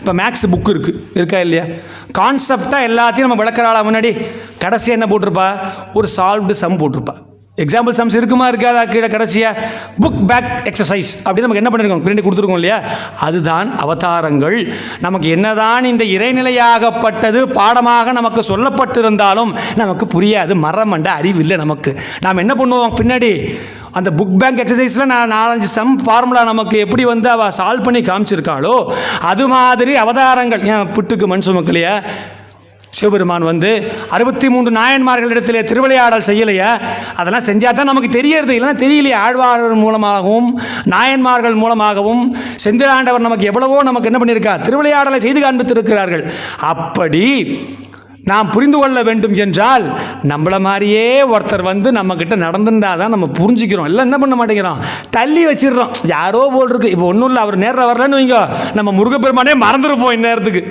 இப்போ maths book இருக்கா இல்லையா? கான்செப்டாக எல்லாத்தையும் நம்ம விளக்குறாளா முன்னாடி? கடைசியாக என்ன போட்டிருப்பா? ஒரு சால்வ்டு சம் போட்டிருப்பா. எக்ஸாம்பிள் சம்ஸ் இருக்குமா இருக்காதா? கீழே கடைசியாக புக் பேக் எக்ஸசைஸ் அப்படின்னு நமக்கு என்ன பண்ணியிருக்கோம்? பிரிண்ட் கொடுத்துருக்கோம் இல்லையா? அதுதான் அவதாரங்கள். நமக்கு என்னதான் இந்த இறைநிலையாகப்பட்டது பாடமாக நமக்கு சொல்லப்பட்டிருந்தாலும் நமக்கு புரியாது. மரமண்ட அறிவு இல்லை நமக்கு. நாம் என்ன பண்ணுவோம்? பின்னாடி அந்த புக் பேங்க் எக்ஸசைஸில் நான் 4-5 சம் ஃபார்முலா நமக்கு எப்படி வந்து அவள் சால்வ் பண்ணி காமிச்சிருக்காளோ அது மாதிரி அவதாரங்கள். ஏன் புட்டுக்கு மண் சுமக்கலையா? சிவபெருமான் வந்து 63 நாயன்மார்களிடத்திலே திருவிளையாடல் செய்யலையா? அதெல்லாம் செஞ்சால் தான் நமக்கு தெரியறது, இல்லைன்னா தெரியலையே. ஆழ்வார்கள் மூலமாகவும் நாயன்மார்கள் மூலமாகவும் செந்திலாண்டவர் நமக்கு எவ்வளவோ நமக்கு என்ன பண்ணியிருக்கா? திருவிளையாடலை செய்து காண்பித்திருக்கிறார்கள். அப்படி நாம் புரிந்து கொள்ள வேண்டும் என்றால் நம்மளை மாதிரியே ஒருத்தர் வந்து நம்மக்கிட்ட நடந்துட்டால் தான் நம்ம புரிஞ்சுக்கிறோம். எல்லாம் என்ன பண்ண மாட்டேங்கிறோம்? தள்ளி வச்சிடுறோம். யாரோ போல் இருக்கு. இப்போ ஒன்றும் இல்லை, அவர் நேரில் வரலன்னு வைங்க, நம்ம முருகப்பெருமானே மறந்துருப்போம் இந்நேரத்துக்கு.